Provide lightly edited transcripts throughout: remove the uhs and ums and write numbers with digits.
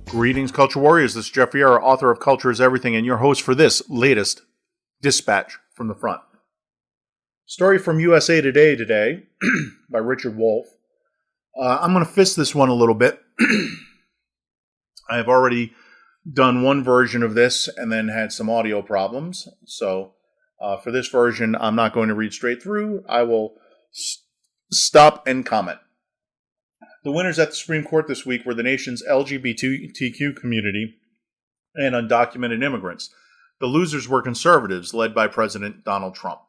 Greetings, Culture Warriors. This is Jeff Vieira, author of Culture is Everything, and your host for this latest Dispatch from the Front. Story from USA today by Richard Wolff. I'm going to fist this one a little bit. I have already done one version of this and then had some audio problems. So for this version, I'm not going to read straight through. I will stop and comment. The winners at the Supreme Court this week were the nation's LGBTQ community and undocumented immigrants. The losers were conservatives, led by President Donald Trump.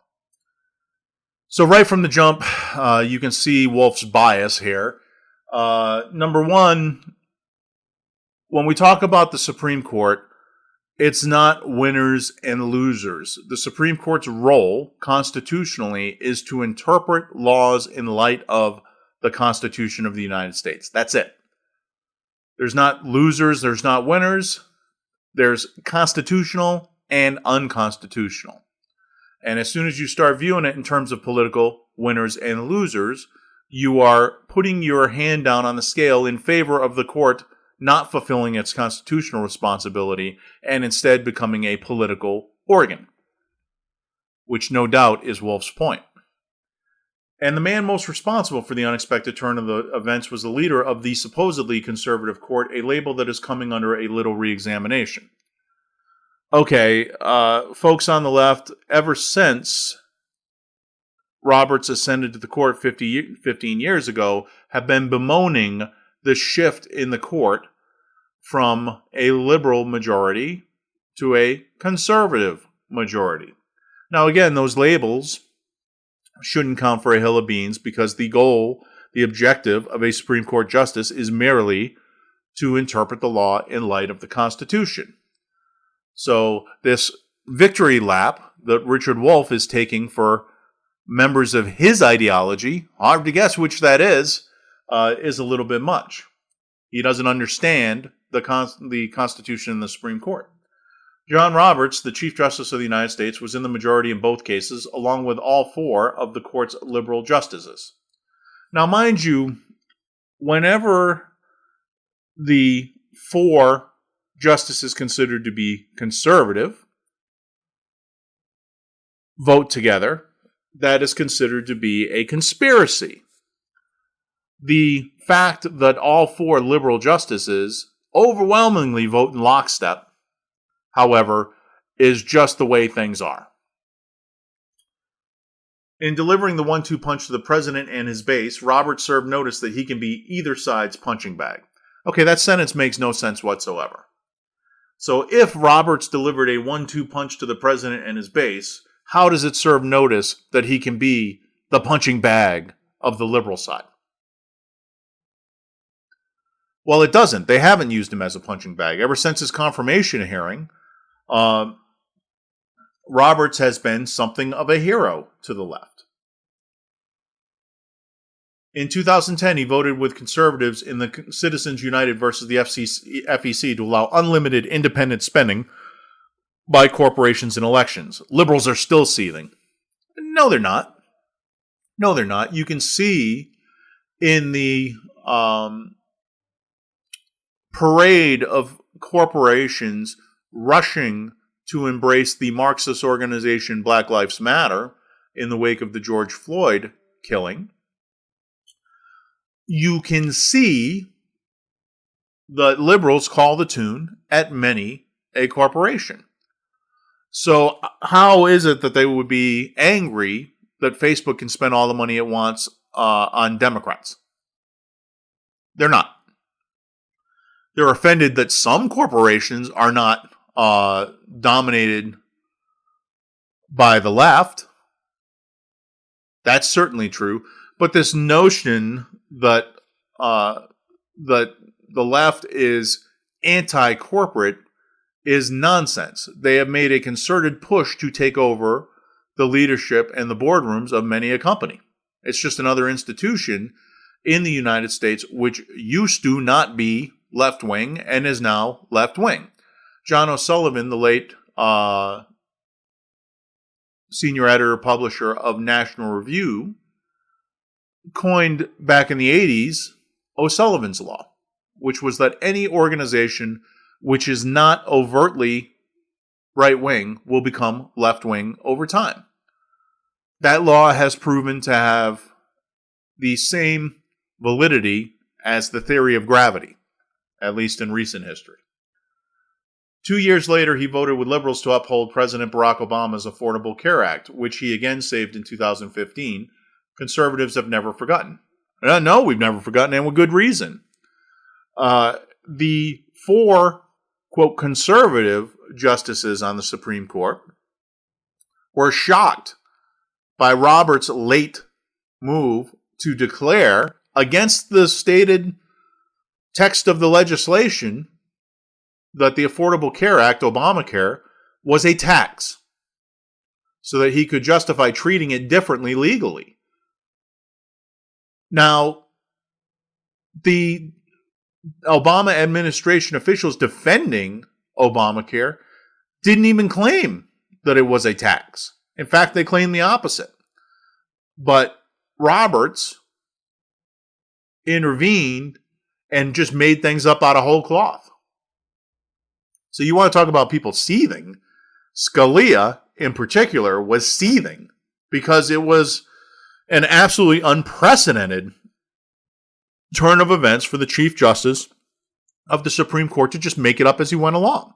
So right from the jump, you can see Wolff's bias here. Number one, when we talk about the Supreme Court, it's not winners and losers. The Supreme Court's role, constitutionally, is to interpret laws in light of the Constitution of the United States. That's it. There's not losers, there's not winners. There's constitutional and unconstitutional. And as soon as you start viewing it in terms of political winners and losers, you are putting your hand down on the scale in favor of the court not fulfilling its constitutional responsibility and instead becoming a political organ, which no doubt is Wolff's point. And the man most responsible for the unexpected turn of the events was the leader of the supposedly conservative court, a label that is coming under a little re-examination. Okay, folks on the left, ever since Roberts ascended to the court 15 years ago, have been bemoaning the shift in the court from a liberal majority to a conservative majority. Now, again, those labels shouldn't count for a hill of beans because the goal, the objective of a Supreme Court justice is merely to interpret the law in light of the Constitution. So this victory lap that Richard Wolff is taking for members of his ideology, hard to guess which that is a little bit much. He doesn't understand the Constitution and the Supreme Court. John Roberts, the Chief Justice of the United States, was in the majority in both cases, along with all four of the court's liberal justices. Now, mind you, whenever the four justices considered to be conservative vote together, that is considered to be a conspiracy. The fact that all four liberal justices overwhelmingly vote in lockstep, however, is just the way things are. In delivering the 1-2 punch to the president and his base, Roberts served notice that he can be either side's punching bag. Okay, that sentence makes no sense whatsoever. So if Roberts delivered a 1-2 punch to the president and his base, how does it serve notice that he can be the punching bag of the liberal side? Well, it doesn't. They haven't used him as a punching bag. Ever since his confirmation hearing, Roberts has been something of a hero to the left. In 2010, he voted with conservatives in the Citizens United versus the FEC to allow unlimited independent spending by corporations in elections. Liberals are still seething. No, they're not. No, they're not. You can see in the parade of corporations rushing to embrace the Marxist organization Black Lives Matter in the wake of the George Floyd killing, you can see that liberals call the tune at many a corporation. So how is it that they would be angry that Facebook can spend all the money it wants on Democrats? They're not. They're offended that some corporations are not dominated by the left. That's certainly true. But this notion that that the left is anti-corporate is nonsense. They have made a concerted push to take over the leadership and the boardrooms of many a company. It's just another institution in the United States which used to not be left-wing and is now left-wing. John O'Sullivan, the late senior editor publisher of National Review, coined back in the 80s O'Sullivan's Law, which was that any organization which is not overtly right-wing will become left-wing over time. That law has proven to have the same validity as the theory of gravity, at least in recent history. 2 years later, he voted with liberals to uphold President Barack Obama's Affordable Care Act, which he again saved in 2015. Conservatives have never forgotten. No, we've never forgotten, and with good reason. The four, quote, conservative justices on the Supreme Court were shocked by Roberts' late move to declare, against the stated text of the legislation, that the Affordable Care Act, Obamacare, was a tax, so that he could justify treating it differently legally. Now, the Obama administration officials defending Obamacare didn't even claim that it was a tax. In fact, they claimed the opposite. But Roberts intervened and just made things up out of whole cloth. So you want to talk about people seething? Scalia, in particular, was seething because it was an absolutely unprecedented turn of events for the Chief Justice of the Supreme Court to just make it up as he went along.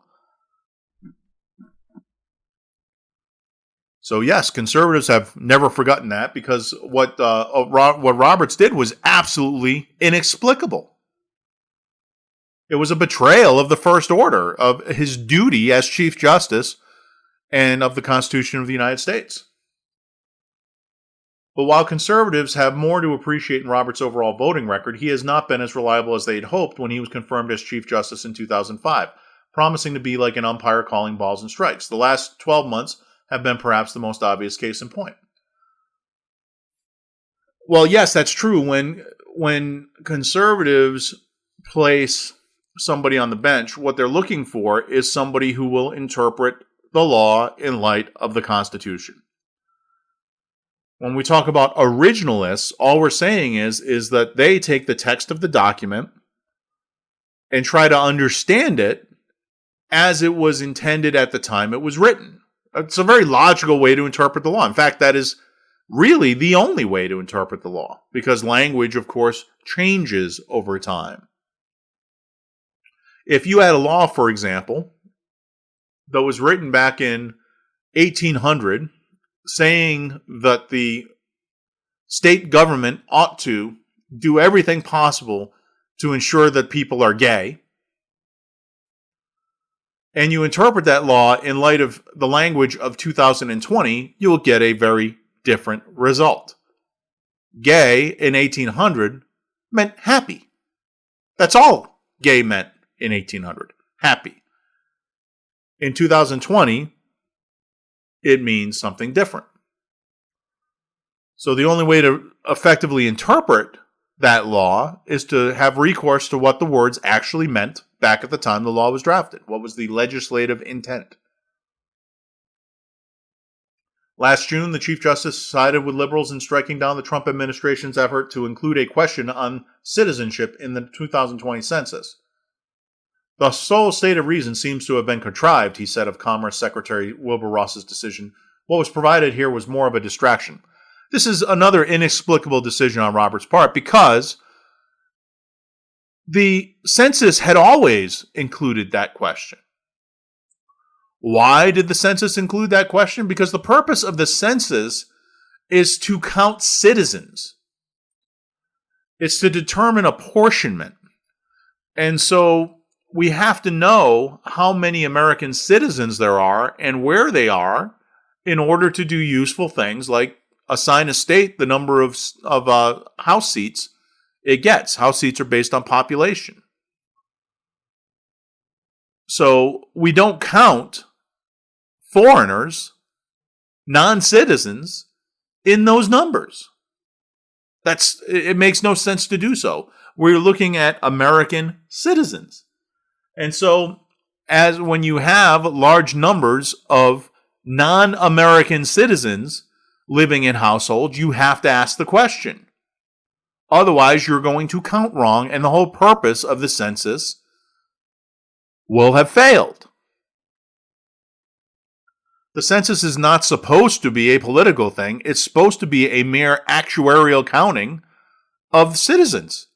So yes, conservatives have never forgotten that, because what Roberts did was absolutely inexplicable. It was a betrayal of the First Order, of his duty as Chief Justice and of the Constitution of the United States. But while conservatives have more to appreciate in Roberts' overall voting record, he has not been as reliable as they'd hoped when he was confirmed as Chief Justice in 2005, promising to be like an umpire calling balls and strikes. The last 12 months have been perhaps the most obvious case in point. Well, yes, that's true. When conservatives place somebody on the bench, what they're looking for is somebody who will interpret the law in light of the Constitution. When we talk about originalists, all we're saying is that they take the text of the document and try to understand it as it was intended at the time it was written. It's a very logical way to interpret the law. In fact, that is really the only way to interpret the law, because language, of course, changes over time. If you had a law, for example, that was written back in 1800 saying that the state government ought to do everything possible to ensure that people are gay, and you interpret that law in light of the language of 2020, you will get a very different result. Gay in 1800 meant happy. That's all gay meant in 1800. Happy. In 2020, it means something different. So the only way to effectively interpret that law is to have recourse to what the words actually meant back at the time the law was drafted. What was the legislative intent? Last June, the Chief Justice sided with liberals in striking down the Trump administration's effort to include a question on citizenship in the 2020 census. The sole stated reason seems to have been contrived, he said of Commerce Secretary Wilbur Ross's decision. What was provided here was more of a distraction. This is another inexplicable decision on Roberts' part, because the census had always included that question. Why did the census include that question? Because the purpose of the census is to count citizens. It's to determine apportionment. And so we have to know how many American citizens there are and where they are in order to do useful things like assign a state the number of House seats it gets. House seats are based on population. So we don't count foreigners, non-citizens, in those numbers. It makes no sense to do so. We're looking at American citizens. And so when you have large numbers of non-American citizens living in households, you have to ask the question. Otherwise, you're going to count wrong, and the whole purpose of the census will have failed. The census is not supposed to be a political thing. It's supposed to be a mere actuarial counting of citizens.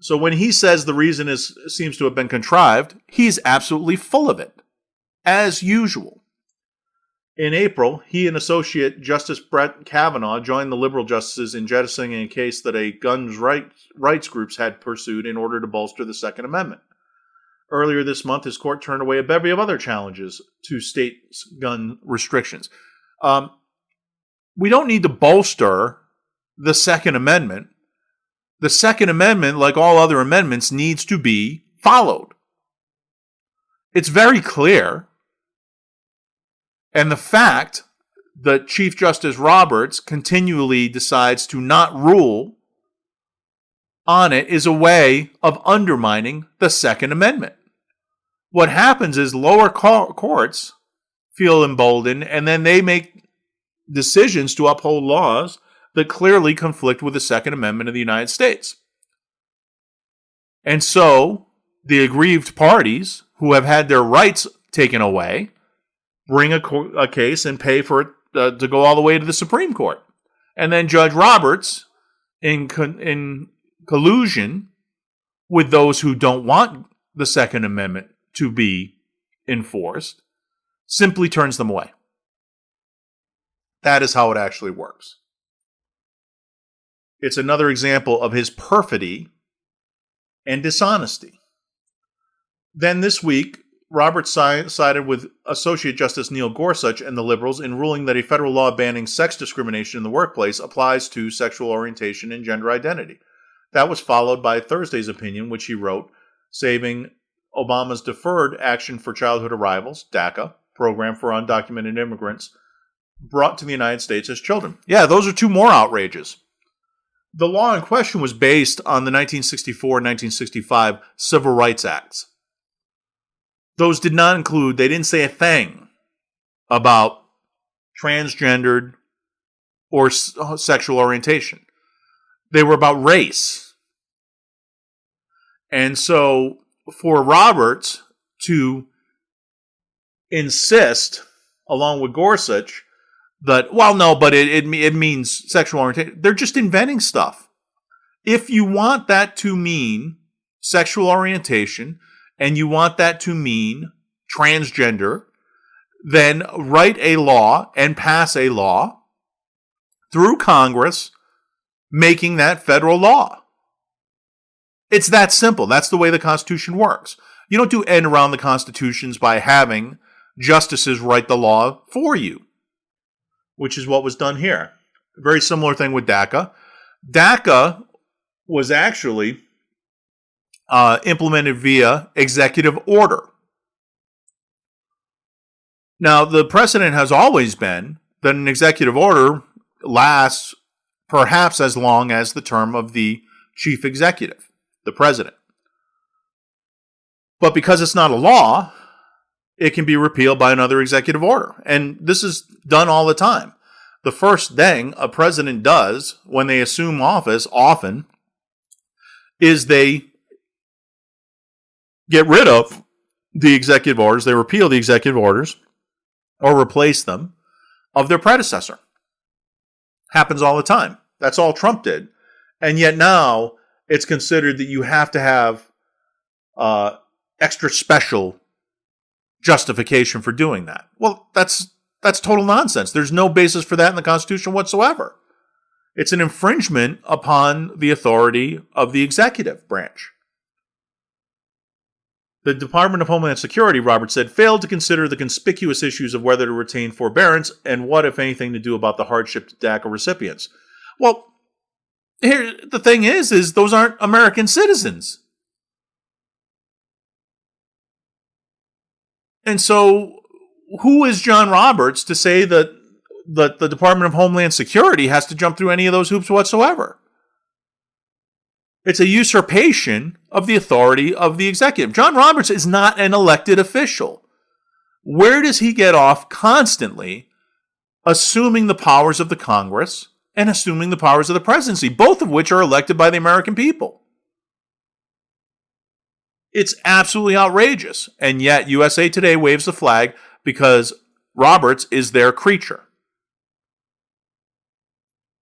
So when he says the reason seems to have been contrived, he's absolutely full of it, as usual. In April, he and Associate Justice Brett Kavanaugh joined the liberal justices in jettisoning a case that a guns rights groups had pursued in order to bolster the Second Amendment. Earlier this month, his court turned away a bevy of other challenges to states' gun restrictions. We don't need to bolster the Second Amendment. The Second Amendment, like all other amendments, needs to be followed. It's very clear. And the fact that Chief Justice Roberts continually decides to not rule on it is a way of undermining the Second Amendment. What happens is lower courts feel emboldened, and then they make decisions to uphold laws that clearly conflict with the Second Amendment of the United States. And so the aggrieved parties who have had their rights taken away bring a case and pay for it to go all the way to the Supreme Court. And then Judge Roberts, in collusion with those who don't want the Second Amendment to be enforced, simply turns them away. That is how it actually works. It's another example of his perfidy and dishonesty. Then this week, Roberts sided with Associate Justice Neil Gorsuch and the liberals in ruling that a federal law banning sex discrimination in the workplace applies to sexual orientation and gender identity. That was followed by Thursday's opinion, which he wrote, saving Obama's Deferred Action for Childhood Arrivals, DACA, program for undocumented immigrants, brought to the United States as children. Yeah, those are two more outrages. The law in question was based on the 1964 and 1965 Civil Rights Acts. Those did not include, they didn't say a thing about transgendered or sexual orientation. They were about race. And so for Roberts to insist, along with Gorsuch, that, well, no, but it means sexual orientation, they're just inventing stuff. If you want that to mean sexual orientation, and you want that to mean transgender, then write a law and pass a law through Congress making that federal law. It's that simple. That's the way the Constitution works. You don't do end around the Constitutions by having justices write the law for you, which is what was done here. A very similar thing with DACA. DACA was actually implemented via executive order. Now, the precedent has always been that an executive order lasts perhaps as long as the term of the chief executive, the president. But because it's not a law, it can be repealed by another executive order. And this is done all the time. The first thing a president does when they assume office, often, is they get rid of the executive orders, they repeal the executive orders, or replace them, of their predecessor. Happens all the time. That's all Trump did. And yet now, it's considered that you have to have extra special justification for doing that. Well, that's total nonsense. There's no basis for that in the Constitution whatsoever. It's an infringement upon the authority of the executive branch. The Department of Homeland Security, Roberts said, failed to consider the conspicuous issues of whether to retain forbearance and what, if anything, to do about the hardship to DACA recipients. Well, here the thing is those aren't American citizens. And so who is John Roberts to say that the Department of Homeland Security has to jump through any of those hoops whatsoever? It's a usurpation of the authority of the executive. John Roberts is not an elected official. Where does he get off constantly assuming the powers of the Congress and assuming the powers of the presidency, both of which are elected by the American people? It's absolutely outrageous. And yet USA Today waves the flag because Roberts is their creature.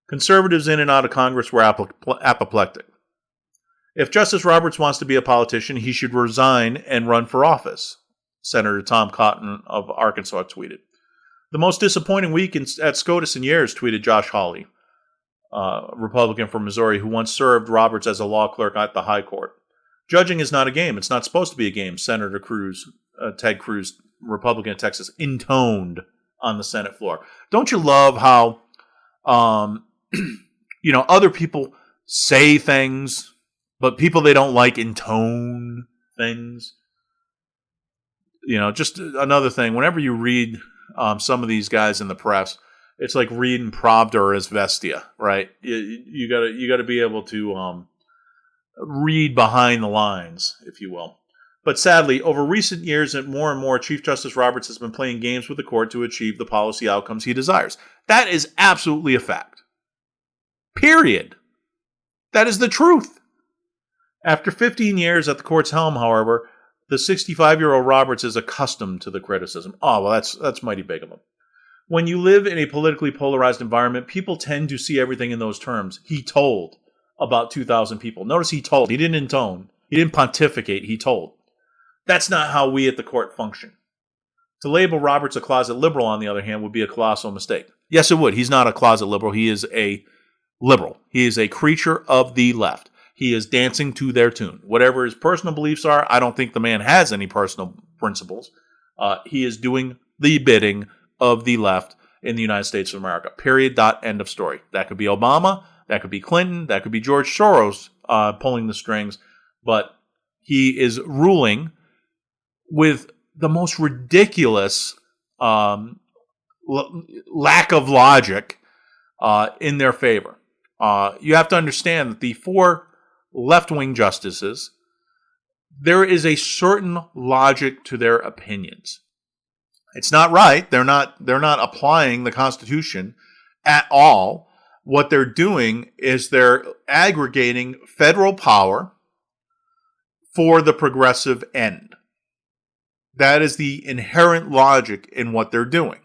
Conservatives in and out of Congress were apoplectic. If Justice Roberts wants to be a politician, he should resign and run for office, Senator Tom Cotton of Arkansas tweeted. The most disappointing week at SCOTUS in years, tweeted Josh Hawley, Republican from Missouri, who once served Roberts as a law clerk at the High Court. Judging is not a game. It's not supposed to be a game, Senator Ted Cruz, Republican of Texas, intoned on the Senate floor. Don't you love how, other people say things, but people they don't like intone things? Just another thing. Whenever you read some of these guys in the press, it's like reading Pravda or Izvestia, right? You gotta be able to read behind the lines, if you will. But sadly, over recent years, more and more, Chief Justice Roberts has been playing games with the court to achieve the policy outcomes he desires. That is absolutely a fact. Period. That is the truth. After 15 years at the court's helm, however, the 65-year-old Roberts is accustomed to the criticism. Oh, well, that's mighty big of him. When you live in a politically polarized environment, people tend to see everything in those terms. He told about 2,000 people. Notice he told. He didn't intone. He didn't pontificate. He told. That's not how we at the court function. To label Roberts a closet liberal, on the other hand, would be a colossal mistake. Yes, it would. He's not a closet liberal. He is a liberal. He is a creature of the left. He is dancing to their tune. Whatever his personal beliefs are, I don't think the man has any personal principles. He is doing the bidding of the left in the United States of America. Period. End of story. That could be Obama. That could be Clinton. That could be George Soros pulling the strings. But he is ruling with the most ridiculous lack of logic in their favor. You have to understand that the four left-wing justices, there is a certain logic to their opinions. It's not right. They're not applying the Constitution at all. What they're doing is they're aggregating federal power for the progressive end. That is the inherent logic in what they're doing.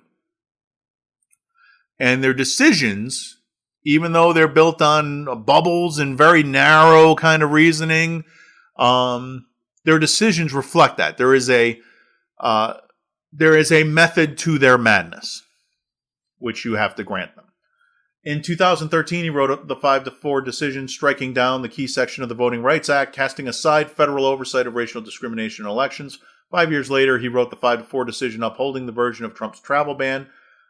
And their decisions, even though they're built on bubbles and very narrow kind of reasoning, their decisions reflect that. There is a method to their madness, which you have to grant them. In 2013, he wrote the 5-4 decision striking down the key section of the Voting Rights Act, casting aside federal oversight of racial discrimination in elections. 5 years later, he wrote the 5-4 decision upholding the version of Trump's travel ban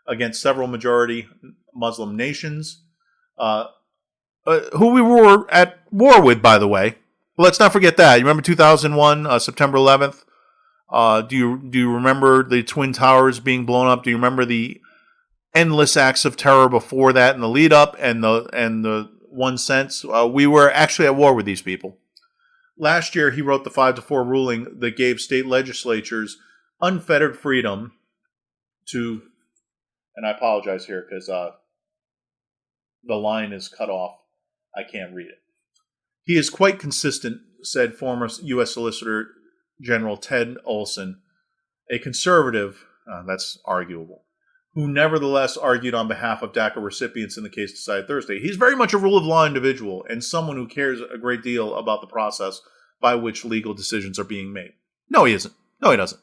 against several majority Muslim nations, who we were at war with, by the way. Let's not forget that. You remember 2001, September 11th? Do you remember the Twin Towers being blown up? Do you remember the endless acts of terror before that and the lead up and the 1 cent? We were actually at war with these people. Last year, he wrote the 5-4 ruling that gave state legislatures unfettered freedom to, and I apologize here because the line is cut off. I can't read it. He is quite consistent, said former U.S. Solicitor General Ted Olson, a conservative, that's arguable, who nevertheless argued on behalf of DACA recipients in the case decided Thursday. He's very much a rule of law individual and someone who cares a great deal about the process by which legal decisions are being made. No, he isn't. No, he doesn't.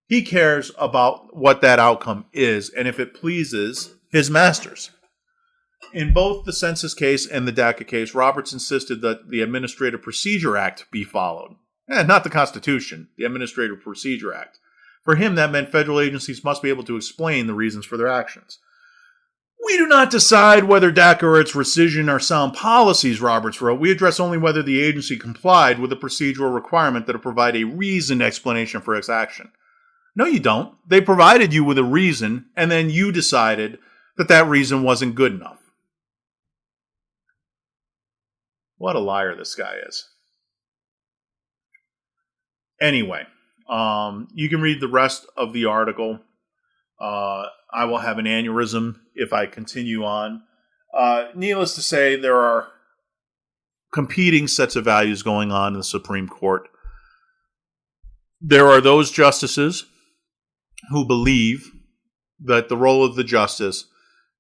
He cares about what that outcome is and if it pleases his masters. In both the census case and the DACA case, Roberts insisted that the Administrative Procedure Act be followed. Not the Constitution, the Administrative Procedure Act. For him, that meant federal agencies must be able to explain the reasons for their actions. We do not decide whether DACA or its rescission are sound policies, Roberts wrote. We address only whether the agency complied with the procedural requirement that it provide a reasoned explanation for its action. No, you don't. They provided you with a reason, and then you decided that that reason wasn't good enough. What a liar this guy is. Anyway, You can read the rest of the article. I will have an aneurysm if I continue on. Needless to say, there are competing sets of values going on in the Supreme Court. There are those justices who believe that the role of the justice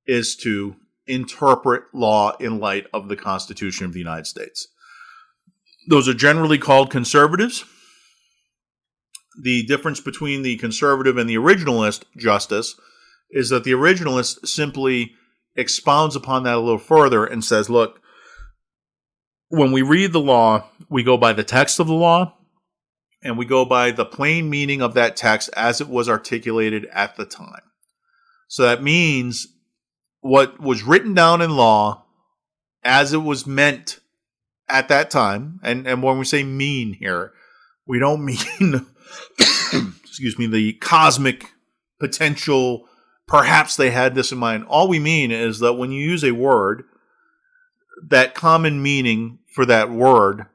is to interpret law in light of the Constitution of the United States. Those are generally called conservatives. The difference between the conservative and the originalist justice is that the originalist simply expounds upon that a little further and says, look, when we read the law, we go by the text of the law, and we go by the plain meaning of that text as it was articulated at the time. So that means what was written down in law as it was meant at that time, and when we say mean here, we don't mean, excuse me, the cosmic potential, perhaps they had this in mind. All we mean is that when you use a word, that common meaning for that word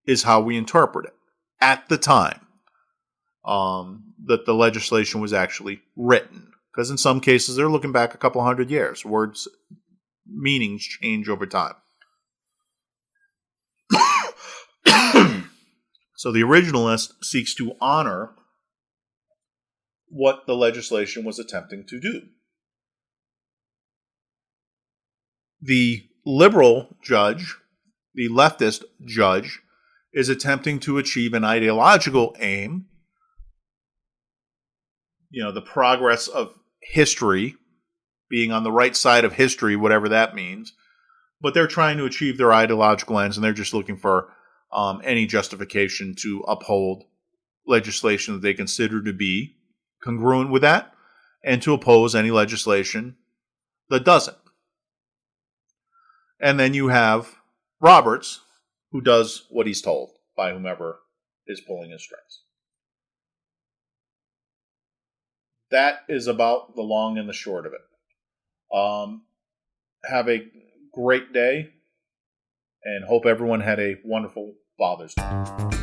is how we interpret it at the time that the legislation was actually written. Because in some cases, they're looking back a couple hundred years. Words, meanings change over time. So the originalist seeks to honor what the legislation was attempting to do. The liberal judge, the leftist judge, is attempting to achieve an ideological aim, the progress of history, being on the right side of history, whatever that means. But they're trying to achieve their ideological ends, and they're just looking for any justification to uphold legislation that they consider to be congruent with that, and to oppose any legislation that doesn't. And then you have Roberts, who does what he's told by whomever is pulling his strings. That is about the long and the short of it. Have a great day, and hope everyone had a wonderful Father's Day.